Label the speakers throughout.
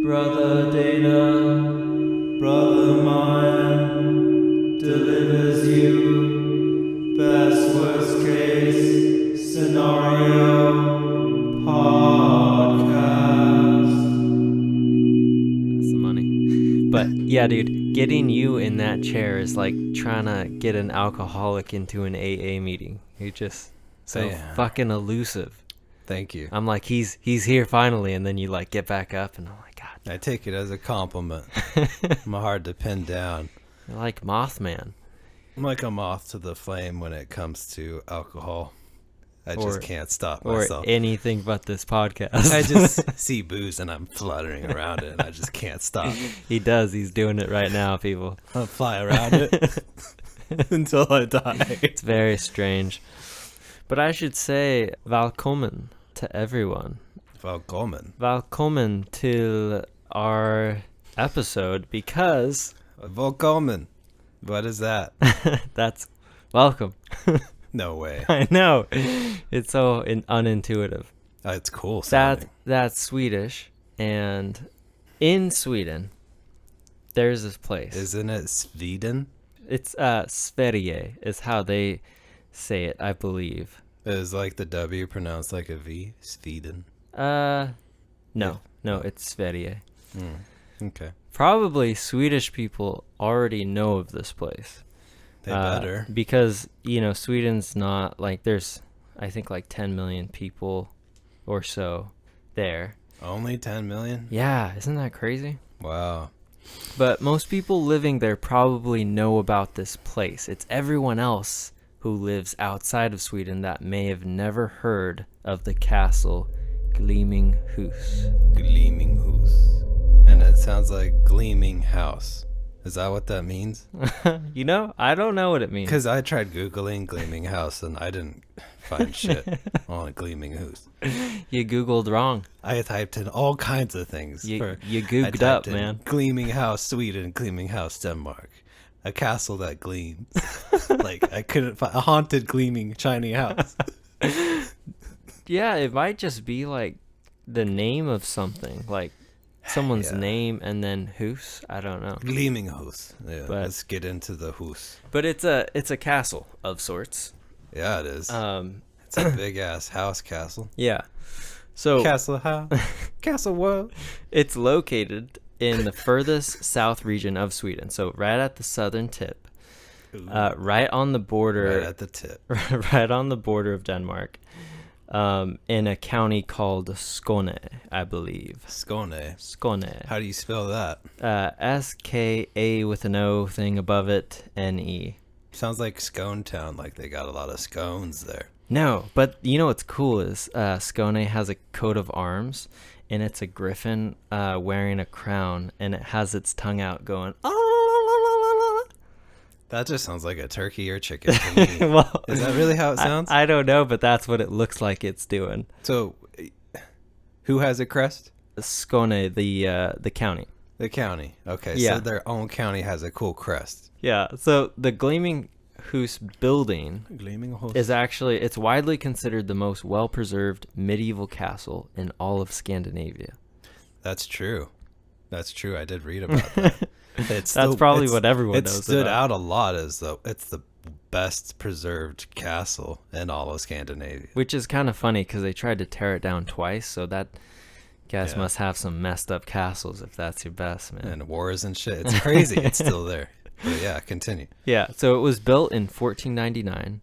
Speaker 1: Brother Dana, Brother mine, delivers you best worst case scenario podcast.
Speaker 2: That's the money. But yeah, dude, getting you in that chair is like trying to get an alcoholic into an AA meeting. You're just so fucking elusive.
Speaker 3: Thank you.
Speaker 2: I'm like, he's here finally, and then you like get back up, and I'm like, God.
Speaker 3: I take it as a compliment. I'm hard to pin down.
Speaker 2: You're like Mothman.
Speaker 3: I'm like a moth to the flame when it comes to alcohol. I just can't stop
Speaker 2: or
Speaker 3: myself.
Speaker 2: Or anything but this podcast.
Speaker 3: I just see booze and I'm fluttering around it, and I just can't stop.
Speaker 2: He does. He's doing it right now, people.
Speaker 3: I'll fly around it until I die.
Speaker 2: It's very strange. But I should say, Välkommen to everyone.
Speaker 3: Välkommen.
Speaker 2: Välkommen till our episode, because...
Speaker 3: Välkommen. What is that?
Speaker 2: That's welcome.
Speaker 3: No way.
Speaker 2: I know. It's so unintuitive.
Speaker 3: It's cool sounding.
Speaker 2: That's Swedish. And in Sweden, there's this place.
Speaker 3: Isn't it Sweden?
Speaker 2: It's Sverige is how they say it, I believe.
Speaker 3: Is like the W pronounced like a V? Sweden.
Speaker 2: No, it's Sverige.
Speaker 3: Okay.
Speaker 2: Probably Swedish people already know of this place.
Speaker 3: They better.
Speaker 2: Because, Sweden's not like, there's, I think, like 10 million people or so there.
Speaker 3: Only 10 million?
Speaker 2: Yeah, isn't that crazy?
Speaker 3: Wow.
Speaker 2: But most people living there probably know about this place. It's everyone else who lives outside of Sweden that may have never heard of the castle Glimmingehus.
Speaker 3: Glimmingehus. And it sounds like gleaming house. Is that what that means?
Speaker 2: I don't know what it means.
Speaker 3: Because I tried Googling gleaming house and I didn't find shit on Glimmingehus.
Speaker 2: You Googled wrong.
Speaker 3: I typed in all kinds of things.
Speaker 2: You googed up, man.
Speaker 3: Gleaming house, Sweden. Gleaming house, Denmark. A castle that gleams. Like, I couldn't find a haunted, gleaming, shiny house.
Speaker 2: Yeah, it might just be like the name of something. Like someone's name and then hus. I don't know.
Speaker 3: Glimmingehus. Yeah, let's get into the hus.
Speaker 2: But it's a castle of sorts.
Speaker 3: Yeah, it is. It's a big ass house castle.
Speaker 2: Yeah. So
Speaker 3: castle house. Castle world.
Speaker 2: It's located in the furthest south region of Sweden. So right at the southern tip. Right on the border.
Speaker 3: Right at the tip.
Speaker 2: Right on the border of Denmark. In a county called Skåne, I believe.
Speaker 3: Skåne. How do you spell that?
Speaker 2: S-K-A with an O thing above it, N-E.
Speaker 3: Sounds like Scone Town, like they got a lot of scones there.
Speaker 2: No, but you know what's cool is Skåne has a coat of arms, and it's a griffin wearing a crown, and it has its tongue out going,
Speaker 3: That just sounds like a turkey or chicken to me.
Speaker 2: Well,
Speaker 3: is that really how it sounds?
Speaker 2: I don't know, but that's what it looks like it's doing.
Speaker 3: So, who has a crest?
Speaker 2: Skåne, the county.
Speaker 3: The county. Okay,
Speaker 2: yeah.
Speaker 3: So their own county has a cool crest.
Speaker 2: Yeah, so the Glimmingehus building is actually, it's widely considered the most well-preserved medieval castle in all of Scandinavia.
Speaker 3: That's true. I did read about that.
Speaker 2: That's probably what everyone knows.
Speaker 3: It stood out a lot as though it's the best preserved castle in all of Scandinavia.
Speaker 2: Which is kind of funny because they tried to tear it down twice, so that guys must have some messed up castles if that's your best, man.
Speaker 3: And wars and shit. It's crazy. It's still there. But yeah, continue.
Speaker 2: Yeah, so it was built in 1499,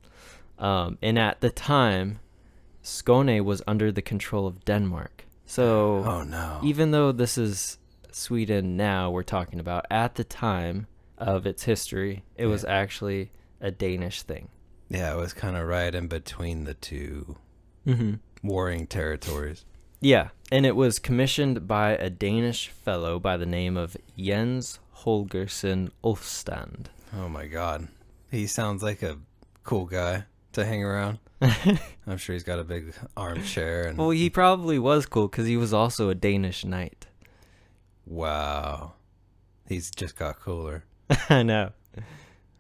Speaker 2: and at the time, Skåne was under the control of Denmark. So,
Speaker 3: oh no,
Speaker 2: even though this is Sweden now we're talking about, at the time of its history, it was actually a Danish thing.
Speaker 3: Yeah, it was kind of right in between the two warring territories.
Speaker 2: Yeah, and it was commissioned by a Danish fellow by the name of Jens Holgersen Ulfstand.
Speaker 3: Oh my god. He sounds like a cool guy to hang around. I'm sure he's got a big armchair.
Speaker 2: Well, he probably was cool because he was also a Danish knight.
Speaker 3: Wow. He's just got cooler.
Speaker 2: I know.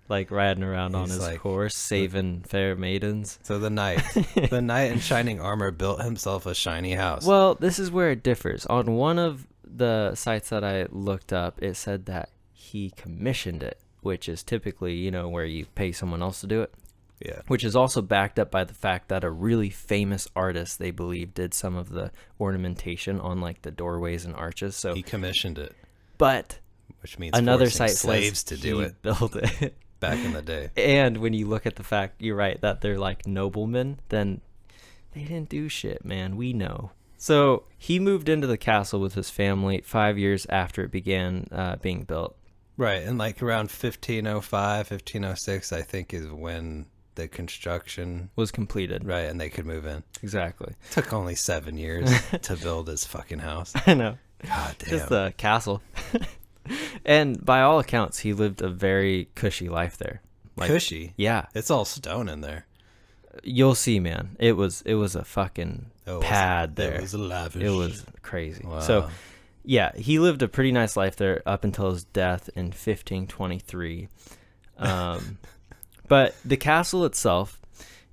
Speaker 2: Like riding around on his horse, saving fair maidens.
Speaker 3: So the knight in shining armor built himself a shiny house.
Speaker 2: Well, this is where it differs. On one of the sites that I looked up, it said that he commissioned it, which is typically, you know, where you pay someone else to do it.
Speaker 3: Yeah.
Speaker 2: Which is also backed up by the fact that a really famous artist, they believe, did some of the ornamentation on like the doorways and arches. So
Speaker 3: He commissioned it,
Speaker 2: but
Speaker 3: which means
Speaker 2: another
Speaker 3: forcing
Speaker 2: site
Speaker 3: slaves
Speaker 2: says
Speaker 3: to do
Speaker 2: he
Speaker 3: it
Speaker 2: built it.
Speaker 3: back in the day.
Speaker 2: And when you look at the fact, you're right, that they're like noblemen, then they didn't do shit, man. We know. So he moved into the castle with his family 5 years after it began being built.
Speaker 3: Right, and like around 1505, 1506, I think is when the construction
Speaker 2: Was completed.
Speaker 3: right, and they could move in.
Speaker 2: Exactly.
Speaker 3: Took only 7 years to build his fucking house.
Speaker 2: I know.
Speaker 3: God damn.
Speaker 2: Just a castle. And by all accounts, he lived a very cushy life there. Like,
Speaker 3: Cushy.
Speaker 2: yeah.
Speaker 3: It's all stone in there.
Speaker 2: You'll see, man. It was a fucking pad there.
Speaker 3: It was lavish.
Speaker 2: It was crazy.
Speaker 3: Wow.
Speaker 2: So, yeah, he lived a pretty nice life there up until his death in 1523. But the castle itself,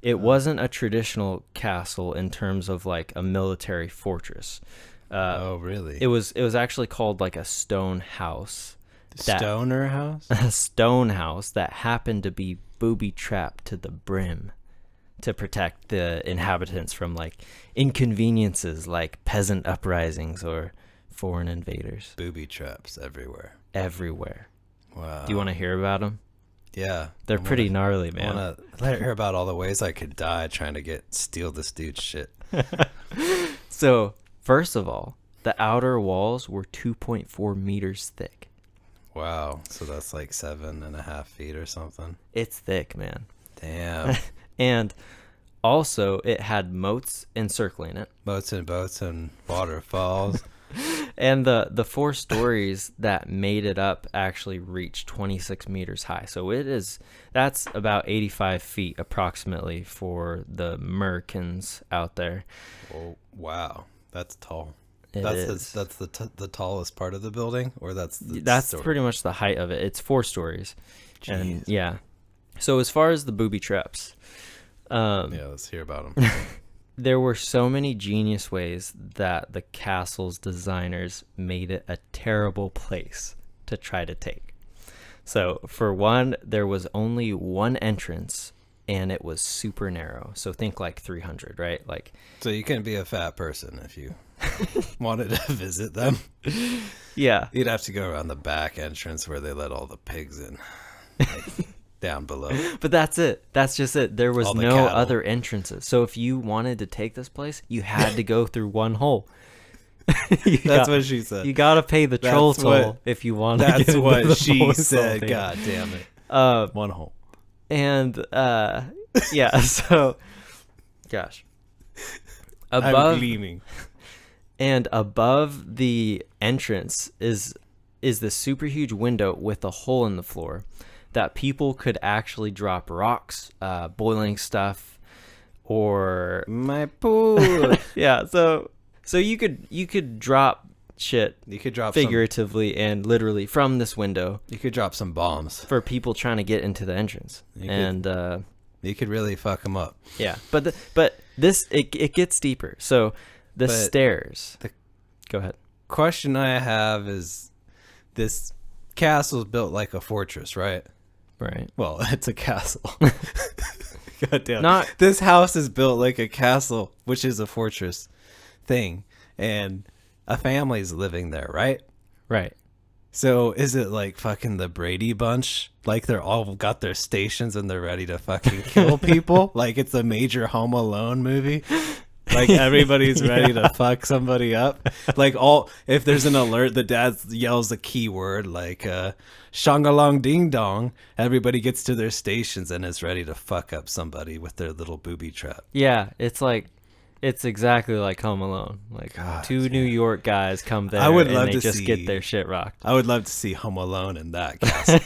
Speaker 2: it wasn't a traditional castle in terms of like a military fortress.
Speaker 3: Oh, really?
Speaker 2: It was actually called like a stone house.
Speaker 3: Stoner house?
Speaker 2: A stone house that happened to be booby trapped to the brim to protect the inhabitants from like inconveniences like peasant uprisings or foreign invaders.
Speaker 3: Booby traps everywhere.
Speaker 2: Everywhere.
Speaker 3: Wow.
Speaker 2: Do you want to hear about them?
Speaker 3: Yeah.
Speaker 2: They're pretty gnarly,
Speaker 3: I
Speaker 2: man.
Speaker 3: want to hear about all the ways I could die trying to steal this dude's shit.
Speaker 2: So, first of all, the outer walls were 2.4 meters thick.
Speaker 3: Wow. So that's like 7.5 feet or something.
Speaker 2: It's thick, man.
Speaker 3: Damn.
Speaker 2: And also, it had moats encircling it.
Speaker 3: Boats and waterfalls.
Speaker 2: And the 4 stories that made it up actually reached 26 meters high. So that's about 85 feet approximately for the Americans out there.
Speaker 3: Oh, wow. That's tall.
Speaker 2: It is.
Speaker 3: That's the tallest part of the building, or that's
Speaker 2: pretty much the height of it. It's 4 stories.
Speaker 3: Jeez.
Speaker 2: And yeah. So as far as the booby traps,
Speaker 3: yeah, let's hear about them.
Speaker 2: there were so many genius ways that the castle's designers made it a terrible place to try to take. So for one, there was only one entrance and it was super narrow. So think like 300, right? Like,
Speaker 3: So you couldn't be a fat person if you wanted to visit them.
Speaker 2: yeah.
Speaker 3: You'd have to go around the back entrance where they let all the pigs in, like, down below.
Speaker 2: But that's it. That's just it. There was
Speaker 3: All the
Speaker 2: no
Speaker 3: cattle.
Speaker 2: other entrances. So if you wanted to take this place, you had to go through one hole.
Speaker 3: That's what she said.
Speaker 2: You got to pay the troll
Speaker 3: That's what-
Speaker 2: toll if you want to get
Speaker 3: That's
Speaker 2: into
Speaker 3: what
Speaker 2: the
Speaker 3: she
Speaker 2: postal
Speaker 3: said.
Speaker 2: thing.
Speaker 3: God damn it. One hole.
Speaker 2: And yeah, so gosh.
Speaker 3: I'm
Speaker 2: Above
Speaker 3: gleaming.
Speaker 2: and above the entrance is this super huge window with a hole in the floor that people could actually drop rocks, boiling stuff, or
Speaker 3: My pool.
Speaker 2: yeah, so you could drop shit
Speaker 3: You could drop
Speaker 2: figuratively and literally from this window
Speaker 3: You could drop some bombs.
Speaker 2: for people trying to get into the entrance.
Speaker 3: You could really fuck them up.
Speaker 2: Yeah, but this it gets deeper. So the
Speaker 3: But
Speaker 2: stairs. Go ahead.
Speaker 3: Question I have is, this castle's built like a fortress, right?
Speaker 2: Right.
Speaker 3: Well, it's a castle. God damn.
Speaker 2: Not-
Speaker 3: This house is built like a castle, which is a fortress thing, and a family's living there, right?
Speaker 2: Right.
Speaker 3: So is it like fucking the Brady Bunch? Like they're all got their stations and they're ready to fucking kill people? Like it's a major Home Alone movie? Like everybody's ready to fuck somebody up? Like if there's an alert, the dad yells a keyword like shangalong ding dong. Everybody gets to their stations and is ready to fuck up somebody with their little booby trap.
Speaker 2: Yeah, it's exactly like Home Alone. Like
Speaker 3: God,
Speaker 2: two New York guys come there
Speaker 3: I would
Speaker 2: and
Speaker 3: love
Speaker 2: they
Speaker 3: to
Speaker 2: just
Speaker 3: see-
Speaker 2: get their shit rocked.
Speaker 3: I would love to see Home Alone in that castle.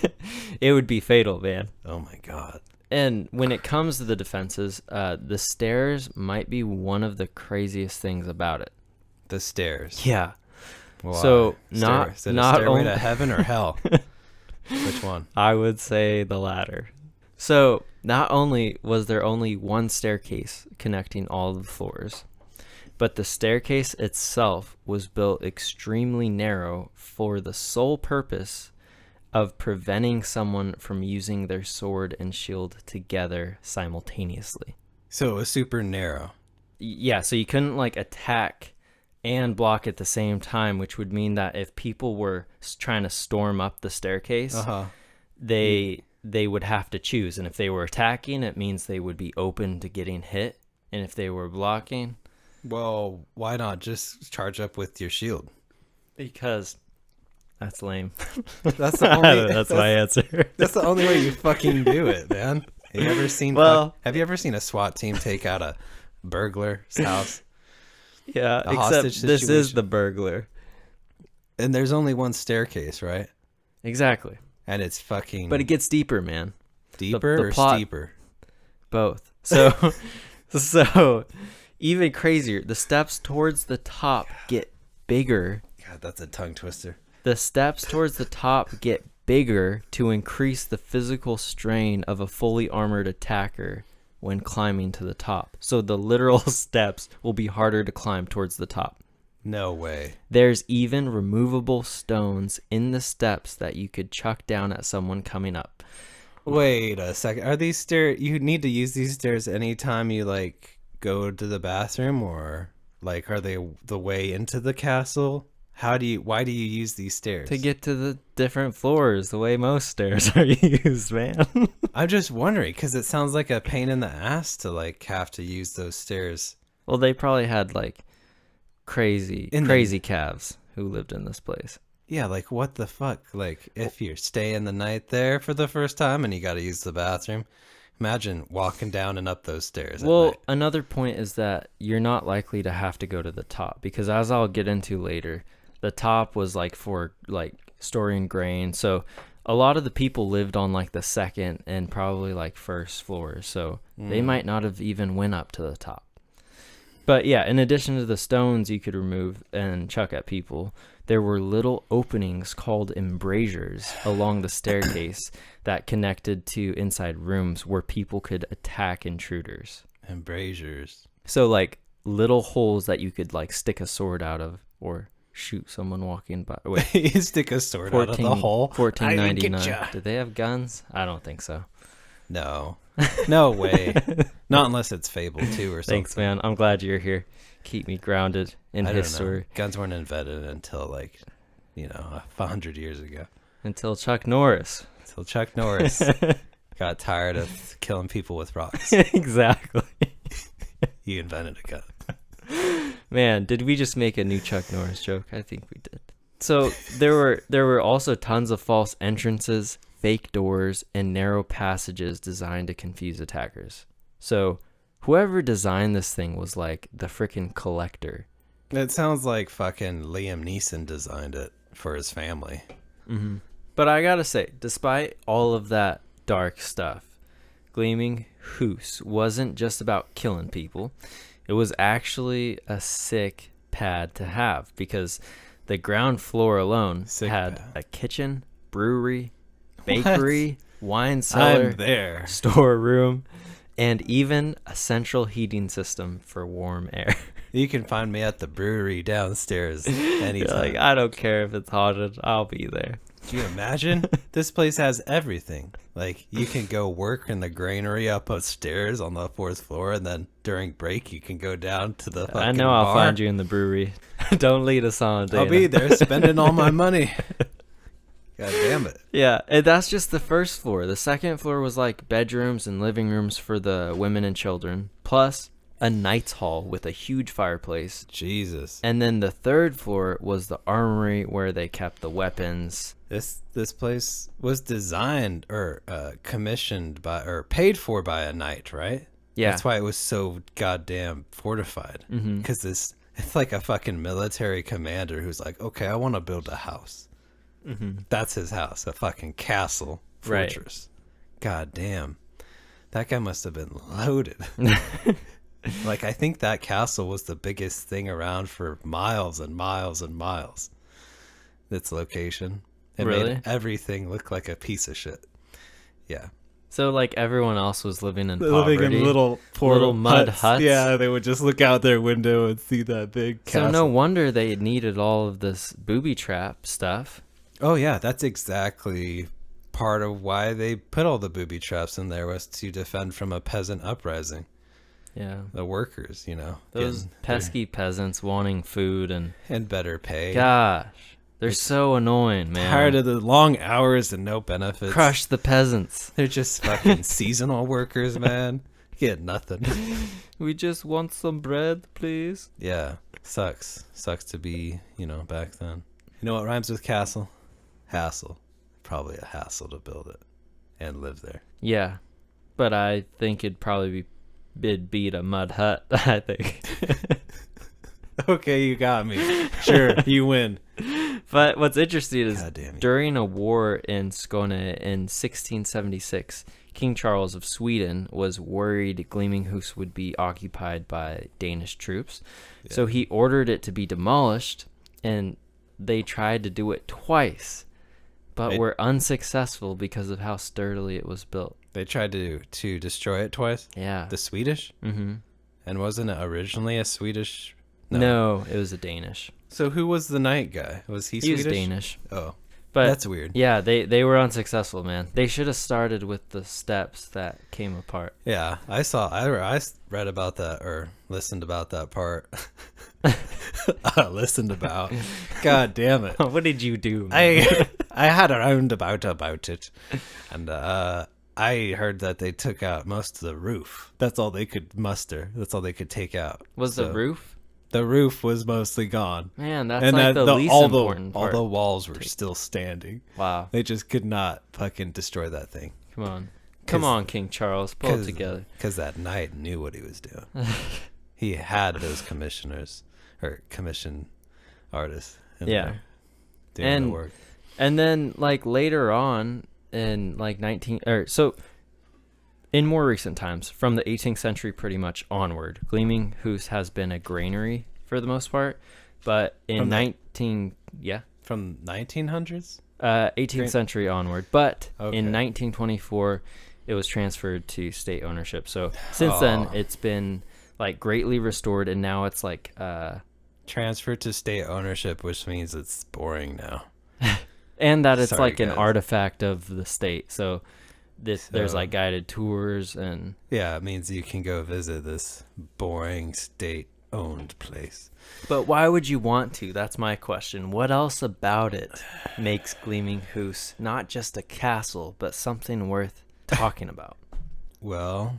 Speaker 2: It would be fatal, man.
Speaker 3: Oh my God.
Speaker 2: And when it comes to the defenses, the stairs might be one of the craziest things about it.
Speaker 3: The stairs.
Speaker 2: Yeah.
Speaker 3: Why?
Speaker 2: So,
Speaker 3: Is it
Speaker 2: not
Speaker 3: a stairway
Speaker 2: only-
Speaker 3: to heaven or hell? Which one?
Speaker 2: I would say the latter. So not only was there only one staircase connecting all of the floors, But the staircase itself was built extremely narrow for the sole purpose of preventing someone from using their sword and shield together simultaneously.
Speaker 3: So it was super narrow.
Speaker 2: Yeah, so you couldn't like attack and block at the same time, which would mean that if people were trying to storm up the staircase, they would have to choose. And if they were attacking, it means they would be open to getting hit. And if they were blocking,
Speaker 3: well, why not just charge up with your shield?
Speaker 2: because that's lame.
Speaker 3: That's the only.
Speaker 2: That's my answer.
Speaker 3: That's the only way you fucking do it, man. Have you ever seen? Have you ever seen a SWAT team take out a burglar's house?
Speaker 2: Yeah,
Speaker 3: A
Speaker 2: except
Speaker 3: hostage
Speaker 2: this is
Speaker 3: situation?
Speaker 2: the burglar.
Speaker 3: And there's only one staircase, right?
Speaker 2: Exactly.
Speaker 3: And it's fucking.
Speaker 2: But it gets deeper, man.
Speaker 3: deeper
Speaker 2: the
Speaker 3: or
Speaker 2: plot-
Speaker 3: steeper?
Speaker 2: Both. So, so even crazier. The steps towards the top get bigger.
Speaker 3: God, that's a tongue twister.
Speaker 2: The steps towards the top get bigger to increase the physical strain of a fully armored attacker when climbing to the top. So the literal steps will be harder to climb towards the top.
Speaker 3: No way.
Speaker 2: There's even removable stones in the steps that you could chuck down at someone coming up.
Speaker 3: Wait a second. Are these stairs? You need to use these stairs anytime you like go to the bathroom, or like are they the way into the castle? Why do you use these stairs?
Speaker 2: To get to the different floors, the way most stairs are used, man.
Speaker 3: I'm just wondering because it sounds like a pain in the ass to like have to use those stairs.
Speaker 2: Well, they probably had like crazy calves who lived in this place.
Speaker 3: Yeah, like what the fuck? Like if you're staying the night there for the first time and you got to use the bathroom, imagine walking down and up those stairs.
Speaker 2: Well,
Speaker 3: at night.
Speaker 2: another point is that you're not likely to have to go to the top because, as I'll get into later, the top was like for like storing grain. So a lot of the people lived on like the second and probably like first floors. So they might not have even went up to the top. But yeah, in addition to the stones you could remove and chuck at people, there were little openings called embrasures along the staircase that connected to inside rooms where people could attack intruders.
Speaker 3: Embrasures.
Speaker 2: So like little holes that you could like stick a sword out of or shoot someone walking by. Wait,
Speaker 3: You stick a sword out of the hole.
Speaker 2: 1499. Did they have guns? I don't think so.
Speaker 3: No. No way. Not unless it's Fable 2 or something.
Speaker 2: Thanks, man. I'm glad you're here. Keep me grounded in
Speaker 3: I don't know.
Speaker 2: history.
Speaker 3: Guns weren't invented until like, 100 years ago.
Speaker 2: Until Chuck Norris.
Speaker 3: Until Chuck Norris got tired of killing people with rocks.
Speaker 2: Exactly.
Speaker 3: He invented a gun.
Speaker 2: Man, did we just make a new Chuck Norris joke? I think we did. So there were also tons of false entrances, fake doors, and narrow passages designed to confuse attackers. So whoever designed this thing was like the freaking collector.
Speaker 3: It sounds like fucking Liam Neeson designed it for his family.
Speaker 2: Mm-hmm. But I gotta say, despite all of that dark stuff, Glimmingehus wasn't just about killing people. It was actually a sick pad to have because the ground floor alone had a kitchen, brewery, bakery, wine cellar,
Speaker 3: I'm there.
Speaker 2: storeroom, and even a central heating system for warm air.
Speaker 3: You can find me at the brewery downstairs anytime.
Speaker 2: You're like, I don't care if it's haunted, I'll be there.
Speaker 3: Can you imagine? This place has everything. Like, you can go work in the granary up upstairs on the 4th floor, and then during break, you can go down to the fucking
Speaker 2: I know I'll
Speaker 3: bar.
Speaker 2: find you in the brewery. Don't lead us on, Dana.
Speaker 3: I'll be there spending all my money. God damn it.
Speaker 2: Yeah, and that's just the first floor. The second floor was like bedrooms and living rooms for the women and children, plus a knight's hall with a huge fireplace.
Speaker 3: Jesus.
Speaker 2: And then the third floor was the armory where they kept the weapons.
Speaker 3: This place was designed or commissioned by or paid for by a knight, right?
Speaker 2: Yeah.
Speaker 3: That's why it was so goddamn fortified.
Speaker 2: Mhm.
Speaker 3: Because it's like a fucking military commander who's like, okay, I want to build a house.
Speaker 2: Mm-hmm.
Speaker 3: That's his house, a fucking castle,
Speaker 2: Right.
Speaker 3: fortress. God damn. That guy must have been loaded. Like, I think that castle was the biggest thing around for miles and miles and miles. Its location. It
Speaker 2: Really?
Speaker 3: made everything look like a piece of shit. Yeah.
Speaker 2: So like everyone else was living in
Speaker 3: They're
Speaker 2: poverty.
Speaker 3: living in little poor
Speaker 2: Little mud huts?
Speaker 3: Yeah, they would just look out their window and see that big castle.
Speaker 2: So no wonder they needed all of this booby trap stuff.
Speaker 3: Oh yeah, that's exactly part of why they put all the booby traps in there, was to defend from a peasant uprising.
Speaker 2: Yeah.
Speaker 3: The workers,
Speaker 2: Those
Speaker 3: getting
Speaker 2: pesky peasants wanting food and
Speaker 3: better pay.
Speaker 2: gosh, they're so annoying, man.
Speaker 3: Tired of the long hours and no benefits.
Speaker 2: Crush the peasants.
Speaker 3: They're just fucking seasonal workers, man. Get nothing.
Speaker 2: We just want some bread, please.
Speaker 3: Yeah, sucks to be, back then. You know what rhymes with castle? Hassle. Probably a hassle to build it and live there.
Speaker 2: Yeah, but I think it'd probably beat a mud hut, I think.
Speaker 3: Okay, you got me. Sure, you win.
Speaker 2: But what's interesting is
Speaker 3: God damn you.
Speaker 2: during a war in Skåne in 1676, King Charles of Sweden was worried Glimmingehus would be occupied by Danish troops.
Speaker 3: Yeah.
Speaker 2: So he ordered it to be demolished, and they tried to do it twice, but were unsuccessful because of how sturdily it was built.
Speaker 3: They tried to destroy it twice?
Speaker 2: Yeah.
Speaker 3: The Swedish?
Speaker 2: Mm-hmm.
Speaker 3: And wasn't it originally a Swedish?
Speaker 2: No, it was a Danish.
Speaker 3: So who was the knight guy? Was he
Speaker 2: He
Speaker 3: Swedish?
Speaker 2: was Danish.
Speaker 3: Oh,
Speaker 2: But
Speaker 3: that's weird.
Speaker 2: yeah, they were unsuccessful, man. They should have started with the steps that came apart.
Speaker 3: Yeah, I read about that, or listened about that part. Listened about. God damn it.
Speaker 2: What did you do, man?
Speaker 3: I had a roundabout about it, and I heard that they took out most of the roof. That's all they could muster. That's all they could take out.
Speaker 2: Was the roof?
Speaker 3: The roof was mostly gone.
Speaker 2: Man, that's
Speaker 3: And
Speaker 2: like
Speaker 3: that
Speaker 2: the least important
Speaker 3: all
Speaker 2: part.
Speaker 3: the walls were still standing.
Speaker 2: Wow.
Speaker 3: They just could not fucking destroy that thing.
Speaker 2: Come on. Come on, King Charles. Pull it together.
Speaker 3: Because that knight knew what he was doing. He had those commissioners, or commission artists in there doing the work.
Speaker 2: And then, like, later on in, like, in more recent times, from the 18th century pretty much onward, Glimmingehus has been a granary for the most part. But in
Speaker 3: From 1900s?
Speaker 2: 18th century onward. But
Speaker 3: Okay.
Speaker 2: in 1924, it was transferred to state ownership. So since then, it's been, like, greatly restored, and now it's, like...
Speaker 3: Transferred to state ownership, which means it's boring now.
Speaker 2: and that it's,
Speaker 3: Sorry,
Speaker 2: like, an
Speaker 3: guys.
Speaker 2: artifact of the state. So... there's like guided tours and
Speaker 3: yeah, it means you can go visit this boring state-owned place.
Speaker 2: but why would you want to? That's my question. What else about it makes Glimmingehus not just a castle but something worth talking about?
Speaker 3: Well,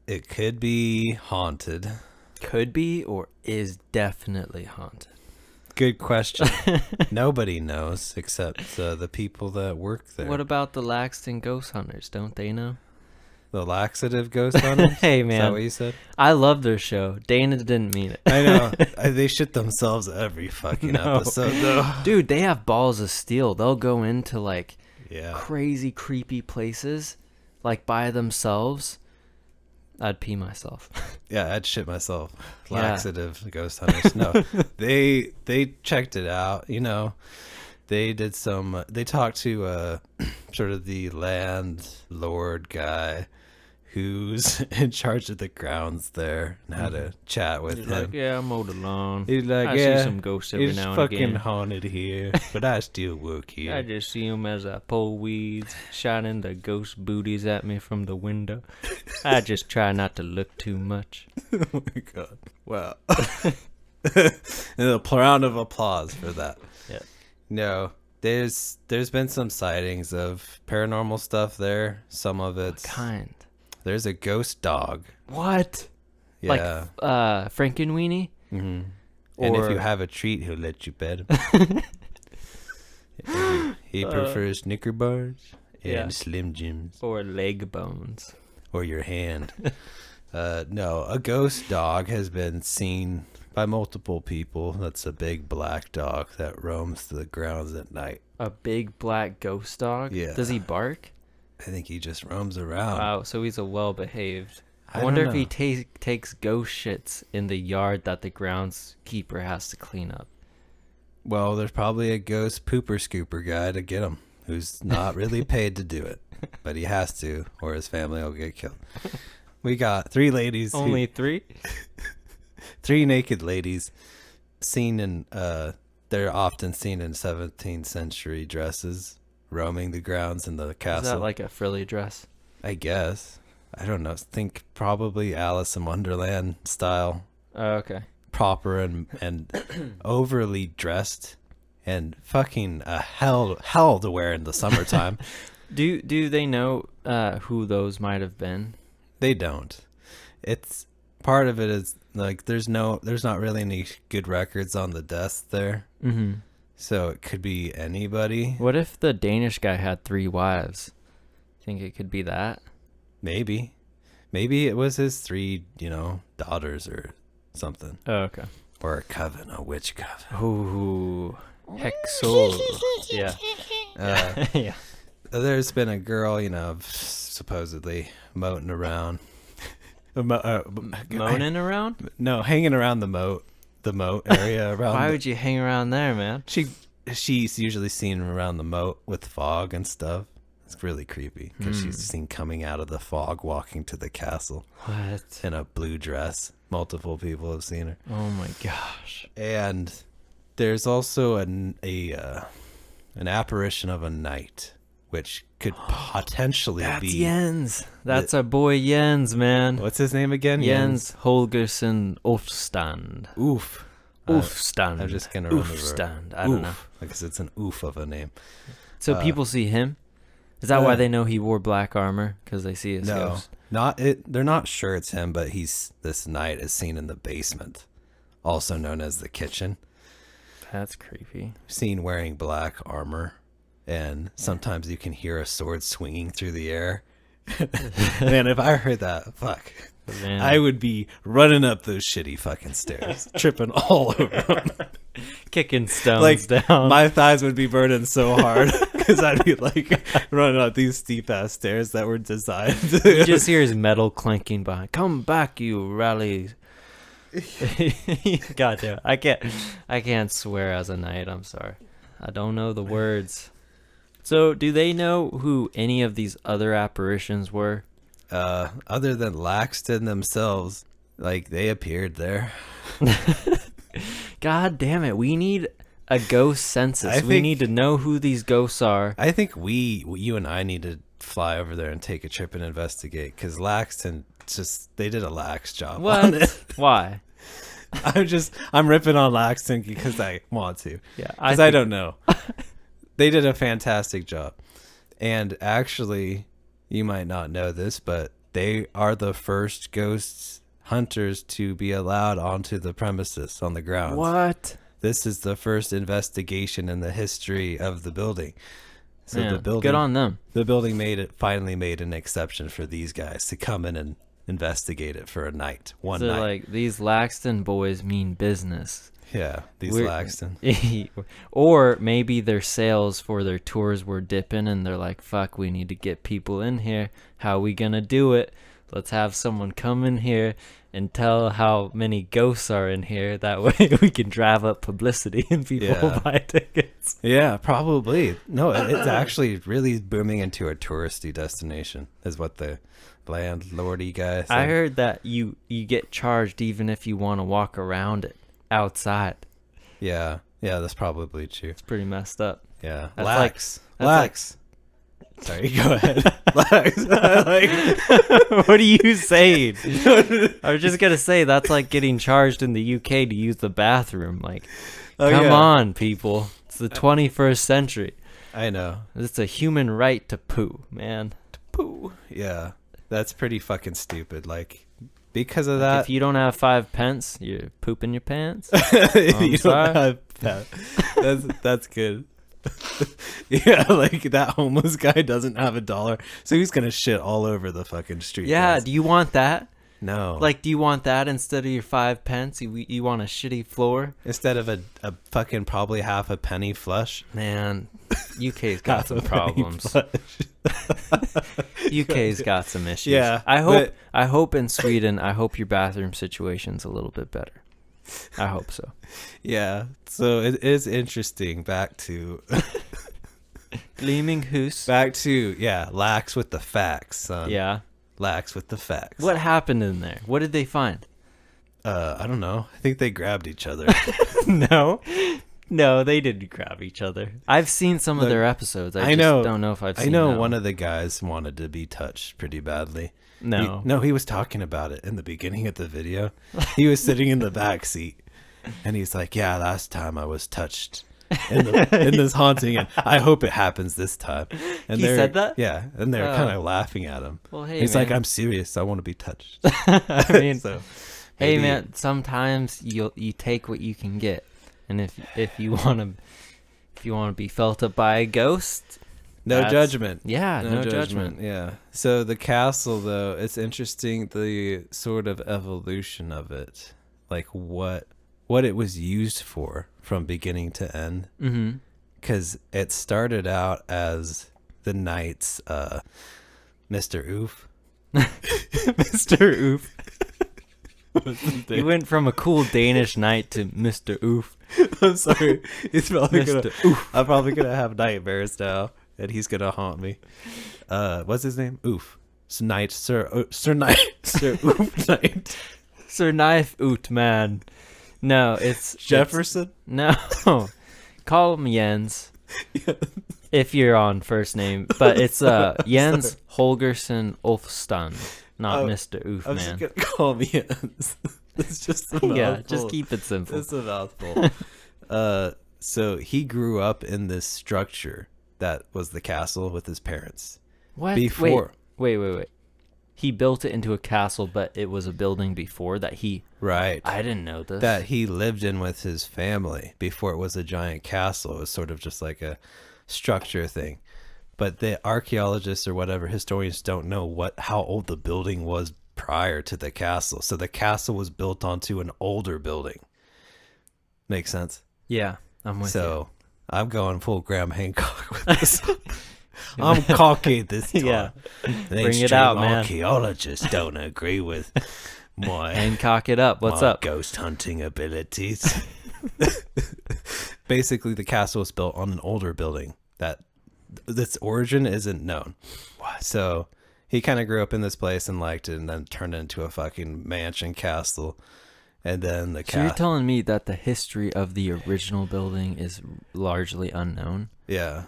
Speaker 3: it could be haunted.
Speaker 2: Could be or is definitely haunted.
Speaker 3: Good question. Nobody knows except the people that work there.
Speaker 2: What about the Laxton ghost hunters? Don't they know?
Speaker 3: The laxative ghost hunters?
Speaker 2: Hey,
Speaker 3: Is that
Speaker 2: man.
Speaker 3: what you said?
Speaker 2: I love their show. Dana didn't mean it.
Speaker 3: I know. They shit themselves every fucking
Speaker 2: No.
Speaker 3: episode, though.
Speaker 2: Dude, they have balls of steel. They'll go into like
Speaker 3: Yeah.
Speaker 2: crazy creepy places like by themselves. I'd pee myself.
Speaker 3: Yeah, I'd shit myself.
Speaker 2: Yeah.
Speaker 3: Laxative ghost hunters. No, they checked it out. They did some. They talked to sort of the landlord guy who's in charge of the grounds there, and had a chat with him.
Speaker 2: Like, yeah, I mowed the lawn.
Speaker 3: He's like,
Speaker 2: I
Speaker 3: yeah,
Speaker 2: see some ghosts every
Speaker 3: it's
Speaker 2: now and
Speaker 3: fucking
Speaker 2: again.
Speaker 3: haunted here, but I still work here.
Speaker 2: I just see them as I pull weeds, shining the ghost booties at me from the window. I just try not to look too much.
Speaker 3: Oh my god! Wow. And a round of applause for that.
Speaker 2: Yeah.
Speaker 3: No, there's been some sightings of paranormal stuff there. Some of
Speaker 2: What
Speaker 3: it's
Speaker 2: kind?
Speaker 3: there's a ghost dog.
Speaker 2: What?
Speaker 3: Yeah.
Speaker 2: Like Frankenweenie?
Speaker 3: hmm And if
Speaker 2: Or-
Speaker 3: you have a treat, he'll let you pet him. He prefers Snicker bars and
Speaker 2: yeah.
Speaker 3: Slim Jims,
Speaker 2: Or leg bones?
Speaker 3: or your hand. No, a ghost dog has been seen by multiple people. That's a big black dog that roams the grounds at night.
Speaker 2: A big black ghost dog?
Speaker 3: Yeah.
Speaker 2: Does he bark?
Speaker 3: I think he just roams around.
Speaker 2: Wow, so he's a well-behaved. I
Speaker 3: I
Speaker 2: wonder
Speaker 3: don't
Speaker 2: if he takes ghost shits in the yard that the groundskeeper has to clean up.
Speaker 3: Well, there's probably a ghost pooper scooper guy to get him, who's not really paid to do it. but he has to, or his family will get killed. We got 3 ladies.
Speaker 2: Only 3?
Speaker 3: 3 naked ladies seen in, they're often seen in 17th century dresses, roaming the grounds in the castle.
Speaker 2: Is that like a frilly dress?
Speaker 3: I guess. I don't know. Think probably Alice in Wonderland style.
Speaker 2: Oh, okay.
Speaker 3: Proper and overly dressed and fucking hell to wear in the summertime.
Speaker 2: Do they know who those might have been?
Speaker 3: They don't. It's part of it is like there's not really any good records on the deaths there.
Speaker 2: Mm-hmm.
Speaker 3: So it could be anybody.
Speaker 2: What if the Danish guy had 3 wives? Think it could be that?
Speaker 3: Maybe it was his 3, daughters or something.
Speaker 2: Oh, okay.
Speaker 3: Or a coven, a witch coven.
Speaker 2: Ooh, Hexol. Yeah. Yeah.
Speaker 3: There's been a girl, supposedly moating around.
Speaker 2: Moaning around?
Speaker 3: No, hanging around the moat area around.
Speaker 2: Why would you hang around there, man?
Speaker 3: She's usually seen around the moat with fog and stuff. It's really creepy because she's seen coming out of the fog, walking to the castle.
Speaker 2: What?
Speaker 3: In a blue dress. Multiple people have seen her.
Speaker 2: Oh my gosh.
Speaker 3: And there's also an apparition of a knight, which could potentially
Speaker 2: That's
Speaker 3: be
Speaker 2: Jens. That's our boy Jens, man.
Speaker 3: What's his name again?
Speaker 2: Jens Holgersen Ulfstand.
Speaker 3: Oof.
Speaker 2: Ulfstand.
Speaker 3: I'm just gonna remember.
Speaker 2: Ulfstand. I don't know.
Speaker 3: Because it's an oof of a name.
Speaker 2: So people see him? Is that why they know he wore black armor? Because they see his ghost?
Speaker 3: They're not sure it's him, but this knight is seen in the basement, also known as the kitchen.
Speaker 2: That's creepy.
Speaker 3: Seen wearing black armor, and sometimes you can hear a sword swinging through the air. Man, if I heard that, fuck.
Speaker 2: Man.
Speaker 3: I would be running up those shitty fucking stairs, tripping all over them.
Speaker 2: Kicking stones down.
Speaker 3: My thighs would be burning so hard because I'd be running up these steep ass stairs that were designed.
Speaker 2: You just hear his metal clanking behind. Come back, you rally. Goddamn. I can't swear as a knight. I'm sorry. I don't know the words. So, do they know who any of these other apparitions were?
Speaker 3: Other than Laxton themselves, they appeared there.
Speaker 2: God damn it. We need a ghost census. We need to know who these ghosts are.
Speaker 3: I think you and I need to fly over there and take a trip and investigate, because Laxton they did a lax job on it.
Speaker 2: Why?
Speaker 3: I'm ripping on Laxton because I want to.
Speaker 2: Yeah.
Speaker 3: Because I don't know. They did a fantastic job. And actually, you might not know this, but they are the first ghosts hunters to be allowed onto the premises on the grounds.
Speaker 2: What?
Speaker 3: This is the first investigation in the history of the building. So
Speaker 2: Man,
Speaker 3: the building,
Speaker 2: good on them.
Speaker 3: The building finally made an exception for these guys to come in and investigate it for a night, one night.
Speaker 2: These Laxton boys mean business.
Speaker 3: Yeah, Laxton.
Speaker 2: Or maybe their sales for their tours were dipping and they're like, fuck, we need to get people in here. How we gonna do it? Let's have someone come in here and tell how many ghosts are in here. That way we can drive up publicity and people buy tickets.
Speaker 3: Yeah, probably. No, it's actually really booming into a touristy destination, is what the landlordy guy said.
Speaker 2: I heard that you get charged even if you want to walk around it outside.
Speaker 3: Yeah, that's probably true.
Speaker 2: It's pretty messed up.
Speaker 3: Yeah.
Speaker 2: Lax.
Speaker 3: Sorry, go ahead. Lax.
Speaker 2: What are you saying? I was just gonna say that's like getting charged in the UK to use the bathroom. Come on, people. It's the 21st century.
Speaker 3: I know.
Speaker 2: It's a human right to poo, man.
Speaker 3: To poo. Yeah. That's pretty fucking stupid. Because of that.
Speaker 2: If you don't have 5 pence, you're pooping your pants.
Speaker 3: You don't have that. That's good. Yeah, that homeless guy doesn't have $1, so he's gonna shit all over the fucking street.
Speaker 2: Yeah,
Speaker 3: guys.
Speaker 2: do you want that?
Speaker 3: No.
Speaker 2: Do you want that instead of your 5 pence? You want a shitty floor
Speaker 3: instead of a fucking probably half a penny flush?
Speaker 2: Man, UK's got some problems. UK's got some issues.
Speaker 3: Yeah,
Speaker 2: I hope in Sweden, I hope your bathroom situation's a little bit better. I hope so.
Speaker 3: Yeah, so it is interesting. Back to
Speaker 2: Glimmingehus.
Speaker 3: Back to lax with the facts, son.
Speaker 2: Yeah.
Speaker 3: Lax with the facts.
Speaker 2: What happened in there? What did they find?
Speaker 3: I don't know. I think they grabbed each other.
Speaker 2: No, they didn't grab each other. I've seen some of their episodes. I just don't know if I've seen
Speaker 3: one of the guys wanted to be touched pretty badly.
Speaker 2: No.
Speaker 3: He was talking about it in the beginning of the video. He was sitting in the back seat, and he's like, "Yeah, last time I was touched in this haunting, and I hope it happens this time." And
Speaker 2: He said that?
Speaker 3: Yeah, and they're kind of laughing at him.
Speaker 2: Well, hey,
Speaker 3: he's
Speaker 2: man.
Speaker 3: like, "I'm serious. I want to be touched."
Speaker 2: I mean,
Speaker 3: So,
Speaker 2: hey,
Speaker 3: maybe-
Speaker 2: man, sometimes you take what you can get. And if you want to be felt up by a ghost,
Speaker 3: No judgment.
Speaker 2: Yeah, no
Speaker 3: judgment.
Speaker 2: judgment.
Speaker 3: Yeah. So the castle, though, it's interesting the sort of evolution of it, like what it was used for from beginning to end.
Speaker 2: Mm-hmm.
Speaker 3: Because it started out as the knight's Mr. Oof.
Speaker 2: Mr. Oof. You went from a cool Danish knight to Mr. Oof.
Speaker 3: I'm sorry. He's probably
Speaker 2: Mr. Oof.
Speaker 3: I'm probably gonna have nightmares now, and he's gonna haunt me. What's his name? Oof. Knight, Sir Knight, Sir Oof Knight.
Speaker 2: Sir Knife Oot, man. No, it's
Speaker 3: Jefferson.
Speaker 2: No. Call him Jens. If you're on first name. But it's Jens Holgersson Ulfsson, not Mr. Oof,
Speaker 3: I'm
Speaker 2: man.
Speaker 3: just gonna call him Jens. It's just a mouthful.
Speaker 2: Yeah, just keep it simple.
Speaker 3: It's a mouthful. So he grew up in this structure that was the castle with his parents.
Speaker 2: What?
Speaker 3: Before.
Speaker 2: Wait. He built it into a castle, but it was a building before that he...
Speaker 3: Right.
Speaker 2: I didn't know this.
Speaker 3: That he lived in with his family before it was a giant castle. It was sort of just like a structure thing. But the archaeologists or whatever historians don't know how old the building was prior to the castle. So the castle was built onto an older building. Makes sense?
Speaker 2: Yeah, I'm with you.
Speaker 3: So I'm going full Graham Hancock with this. I'm cocky this time.
Speaker 2: Yeah.
Speaker 3: Bring
Speaker 2: it out, man.
Speaker 3: Archaeologists don't agree with my
Speaker 2: Hancock it up. What's
Speaker 3: my
Speaker 2: up?
Speaker 3: ghost hunting abilities. Basically, the castle was built on an older building that its origin isn't known. What? So he kind of grew up in this place and liked it, and then turned it into a fucking mansion castle. And then
Speaker 2: So you're telling me that the history of the original building is largely unknown?
Speaker 3: Yeah.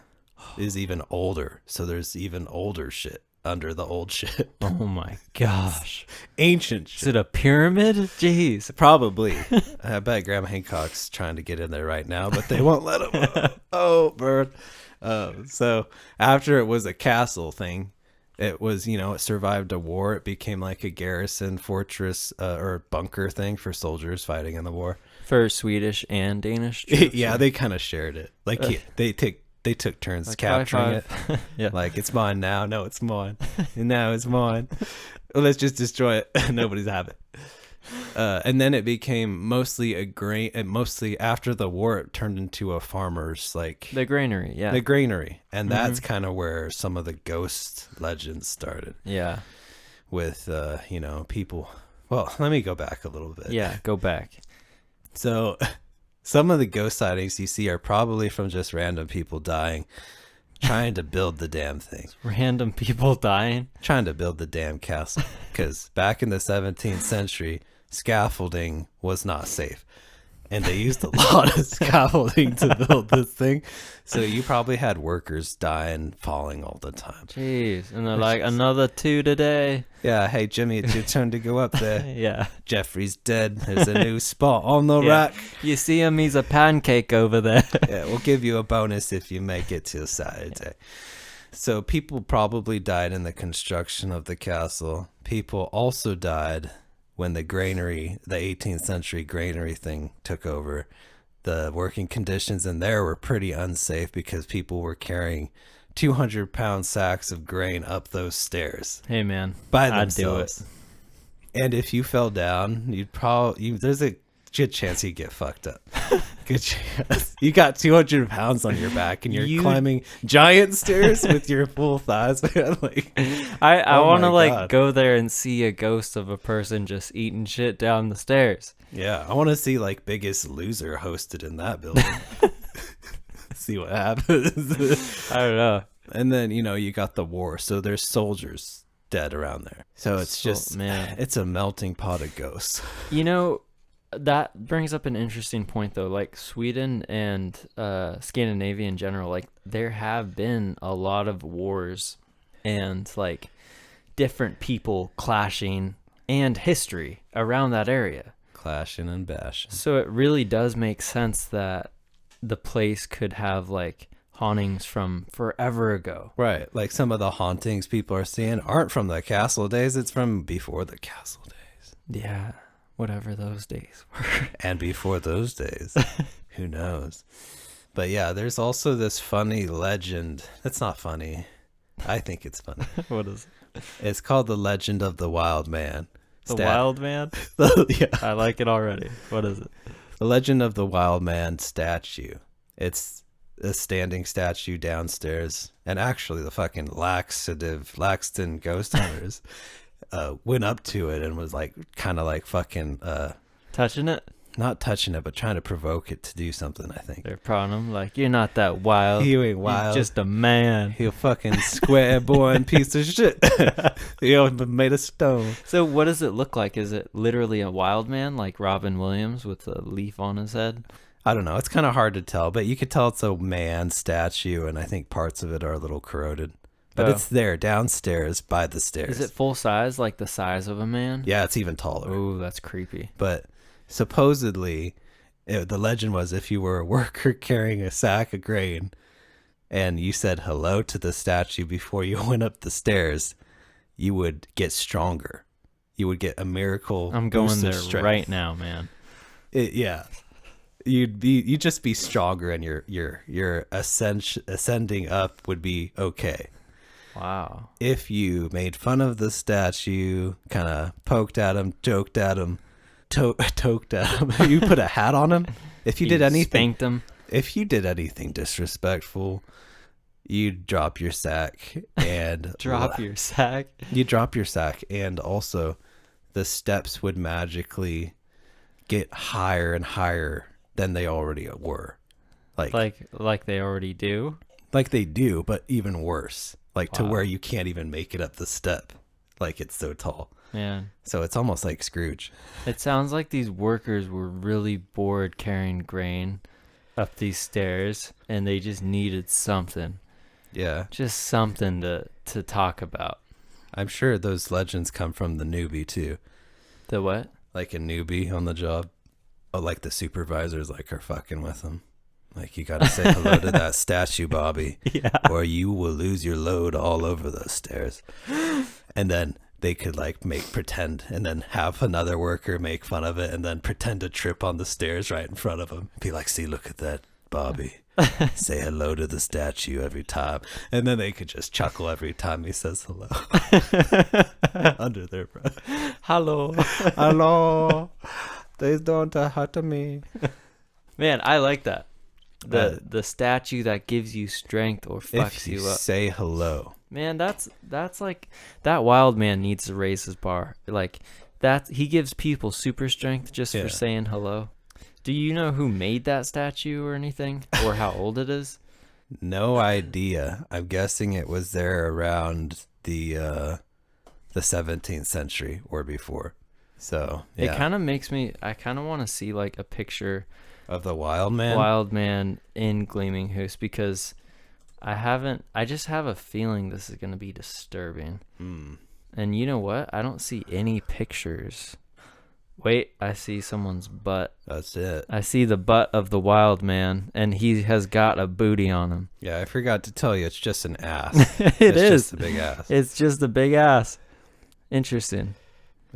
Speaker 3: Is even older. So there's even older shit under the old shit.
Speaker 2: Oh my gosh.
Speaker 3: Ancient
Speaker 2: Is
Speaker 3: shit.
Speaker 2: it a pyramid? Jeez.
Speaker 3: Probably. I bet Graham Hancock's trying to get in there right now, but they won't let him. Oh, bird. So after it was a castle thing, it was, it survived a war. It became like a garrison fortress or bunker thing for soldiers fighting in the war.
Speaker 2: For Swedish and Danish troops?
Speaker 3: Yeah, they kind of shared it. Like they took turns
Speaker 2: Like
Speaker 3: capturing it.
Speaker 2: Yeah.
Speaker 3: Like, it's mine now. No, it's mine. And now it's mine. Well, let's just destroy it. Nobody's have it. And then it became mostly a grain. And mostly after the war, it turned into a farmer's
Speaker 2: the granary. Yeah.
Speaker 3: the granary, and that's kind of where some of the ghost legends started.
Speaker 2: Yeah.
Speaker 3: With people. Well, let me go back a little bit.
Speaker 2: Yeah. Go back.
Speaker 3: So, some of the ghost sightings you see are probably from just random people dying, trying to build the damn thing.
Speaker 2: Random people dying.
Speaker 3: Trying to build the damn castle. Because back in the 17th century, scaffolding was not safe. And they used a lot of scaffolding to build this thing. So you probably had workers dying, falling all the time.
Speaker 2: Jeez. And they're like, another 2 today.
Speaker 3: Yeah, hey, Jimmy, it's your turn to go up there.
Speaker 2: Yeah.
Speaker 3: Jeffrey's dead. There's a new spot on the
Speaker 2: Yeah.
Speaker 3: rack.
Speaker 2: You see him, he's a pancake over there.
Speaker 3: Yeah, we'll give you a bonus if you make it till Saturday. So people probably died in the construction of the castle. People also died when the granary, the 18th century granary thing took over. The working conditions in there were pretty unsafe because people were carrying 200-pound sacks of grain up those stairs
Speaker 2: Hey, man.
Speaker 3: by
Speaker 2: I'd do
Speaker 3: themselves. And if you fell down, there's a good chance you'd get fucked up. Good chance. You got 200 pounds on your back and you're climbing giant stairs with your full thighs, man. Like,
Speaker 2: I
Speaker 3: oh
Speaker 2: want to
Speaker 3: my God.
Speaker 2: go there and see a ghost of a person just eating shit down the stairs.
Speaker 3: Yeah, I want to see like Biggest Loser hosted in that building. See what happens.
Speaker 2: I don't know.
Speaker 3: And then, you got the war. So there's soldiers dead around there. So it's just,
Speaker 2: man,
Speaker 3: it's a melting pot of ghosts.
Speaker 2: That brings up an interesting point, though. Like Sweden and Scandinavia in general, like there have been a lot of wars and like different people clashing and history around that area.
Speaker 3: Clashing and bashing.
Speaker 2: So it really does make sense that the place could have like hauntings from forever ago.
Speaker 3: Right. Like some of the hauntings people are seeing aren't from the castle days. It's from before the castle days.
Speaker 2: Yeah. Whatever those days were.
Speaker 3: And before those days. Who knows? But yeah, there's also this funny legend. It's not funny. I think it's funny.
Speaker 2: What is it?
Speaker 3: It's called the Legend of the Wild Man.
Speaker 2: The Wild Man?
Speaker 3: Yeah.
Speaker 2: I like it already. What is it?
Speaker 3: The Legend of the Wild Man statue. It's a standing statue downstairs. And actually the fucking Laxton ghost hunters went up to it and was like kind of like fucking
Speaker 2: touching it?
Speaker 3: Not touching it, but trying to provoke it to do something, I think.
Speaker 2: They're prodding him like, you're not that wild.
Speaker 3: You ain't wild.
Speaker 2: You're just a man.
Speaker 3: You fucking square boy and piece of shit. You made of stone.
Speaker 2: So what does it look like? Is it literally a wild man like Robin Williams with a leaf on his head?
Speaker 3: I don't know. It's kind of hard to tell, but you could tell it's a man statue, and I think parts of it are a little corroded. But it's there downstairs by the stairs.
Speaker 2: Is it full size, like the size of a man?
Speaker 3: Yeah, it's even taller.
Speaker 2: Ooh, that's creepy.
Speaker 3: But supposedly, the legend was if you were a worker carrying a sack of grain and you said hello to the statue before you went up the stairs, you would get stronger. You would get a miracle.
Speaker 2: I'm going there
Speaker 3: strength.
Speaker 2: right now, man.
Speaker 3: Yeah. You'd just be stronger, and your ascending up would be okay.
Speaker 2: Wow.
Speaker 3: If you made fun of the statue, kind of poked at him, joked at him, toked at him, you put a hat on him. If you did anything,
Speaker 2: spanked him.
Speaker 3: If you did anything disrespectful, you'd drop your sack and
Speaker 2: your sack.
Speaker 3: You drop your sack, and also the steps would magically get higher and higher than they already were.
Speaker 2: Like they already do?
Speaker 3: Like they do, but even worse. Like to
Speaker 2: Wow.
Speaker 3: where you can't even make it up the step. Like it's so tall.
Speaker 2: Man.
Speaker 3: So it's almost like Scrooge.
Speaker 2: It sounds like these workers were really bored carrying grain up these stairs, and they just needed something.
Speaker 3: Yeah.
Speaker 2: Just something to talk about.
Speaker 3: I'm sure those legends come from the newbie too.
Speaker 2: The what?
Speaker 3: Like a newbie on the job. Oh, like the supervisors like are fucking with them. Like, you gotta say hello to that statue, Bobby.
Speaker 2: Yeah.
Speaker 3: Or you will lose your load all over those stairs. And then they could like pretend and then have another worker make fun of it and then pretend to trip on the stairs right in front of him. Be like, see, look at that, Bobby. Say hello to the statue every time. And then they could just chuckle every time he says hello. Under their breath.
Speaker 2: Hello.
Speaker 3: Hello. They don't hurt me.
Speaker 2: Man, I like that. The statue that gives you strength or fucks
Speaker 3: If you
Speaker 2: you up.
Speaker 3: say hello.
Speaker 2: Man, that's like that wild man needs to raise his bar. Like that he gives people super strength just for saying hello. Do you know who made that statue or anything, or how old it is?
Speaker 3: No idea. I'm guessing it was there around the 17th century or before. So yeah.
Speaker 2: It kind of makes me. I kind of want to see like a picture
Speaker 3: of the wild man.
Speaker 2: Wild man in Glimmingehus, because I just have a feeling this is going to be disturbing. And you know what? I don't see any pictures. Wait, I see someone's butt.
Speaker 3: That's it.
Speaker 2: I see the butt of the wild man, and he has got a booty on him.
Speaker 3: Yeah, I forgot to tell you, it's just an ass.
Speaker 2: It's
Speaker 3: just a big ass.
Speaker 2: It's just a big ass. Interesting.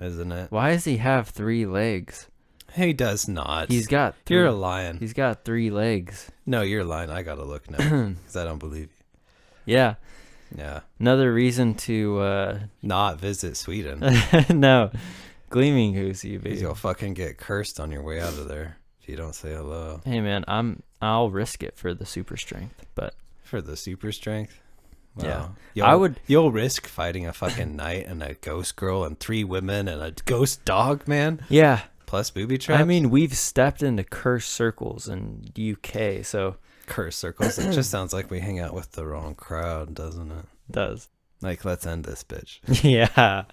Speaker 3: Isn't it?
Speaker 2: Why does he have 3 legs?
Speaker 3: He does not.
Speaker 2: He's got 3.
Speaker 3: You're a lion.
Speaker 2: He's got 3 legs.
Speaker 3: No, you're lying. I gotta look now because I don't believe you.
Speaker 2: Yeah.
Speaker 3: Yeah.
Speaker 2: Another reason to
Speaker 3: not visit Sweden.
Speaker 2: No. Glimmingehus, you baby.
Speaker 3: You'll fucking get cursed on your way out of there if you don't say hello.
Speaker 2: Hey man, I'll risk it for the super strength, but
Speaker 3: for the super strength. Wow.
Speaker 2: Yeah.
Speaker 3: You'll risk fighting a fucking knight and a ghost girl and 3 women and a ghost dog, man.
Speaker 2: Yeah.
Speaker 3: plus booby traps.
Speaker 2: I mean, we've stepped into cursed circles in UK, so
Speaker 3: curse circles. It just sounds like we hang out with the wrong crowd, doesn't it?
Speaker 2: does.
Speaker 3: Like, let's end this bitch.
Speaker 2: Yeah.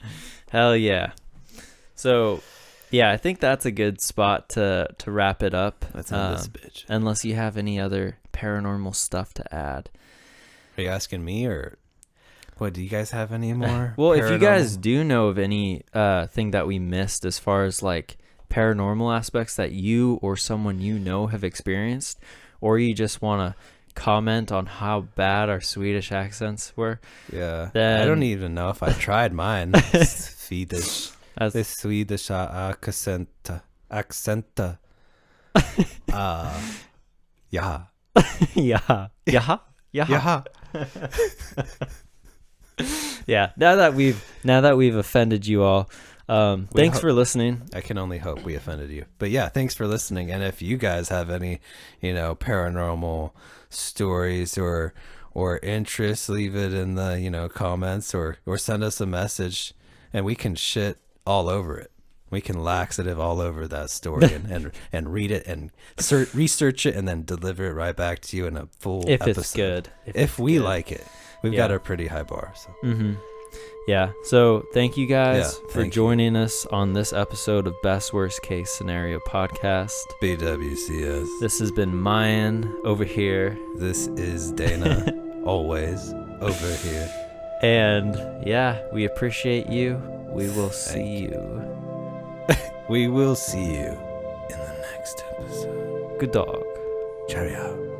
Speaker 2: Hell yeah. So, yeah, I think that's a good spot to wrap it up.
Speaker 3: Let's end this bitch.
Speaker 2: Unless you have any other paranormal stuff to add.
Speaker 3: Are you asking me, or what? Do you guys have any more?
Speaker 2: Well, if you guys
Speaker 3: paranormal?
Speaker 2: do know of any thing that we missed as far as like paranormal aspects that you or someone you know have experienced, or you just want to comment on how bad our Swedish accents were,
Speaker 3: Yeah,
Speaker 2: then
Speaker 3: I don't even know if I tried mine. Swedish.
Speaker 2: as
Speaker 3: The Swedish accent. Yeah.
Speaker 2: yeah, yeah,
Speaker 3: Yeah.
Speaker 2: yeah. Now that we've offended you all, thanks for listening.
Speaker 3: I can only hope we offended you. But yeah, thanks for listening. And if you guys have any, paranormal stories or interests, leave it in the, comments or send us a message, and we can shit all over it. We can laxative all over that story and read it and research it and then deliver it right back to you in a full
Speaker 2: If
Speaker 3: episode.
Speaker 2: it's good,
Speaker 3: If we like it. We've got
Speaker 2: Yeah.
Speaker 3: a pretty high bar. So.
Speaker 2: Mm-hmm. Yeah. So thank you guys for
Speaker 3: thank you.
Speaker 2: joining us on this episode of Best Worst Case Scenario Podcast.
Speaker 3: BWCS.
Speaker 2: This has been Mayan over here.
Speaker 3: This is Dana, always over here.
Speaker 2: And yeah, we appreciate you. We will see you.
Speaker 3: We will see you in the next episode.
Speaker 2: Good dog.
Speaker 3: Cheerio.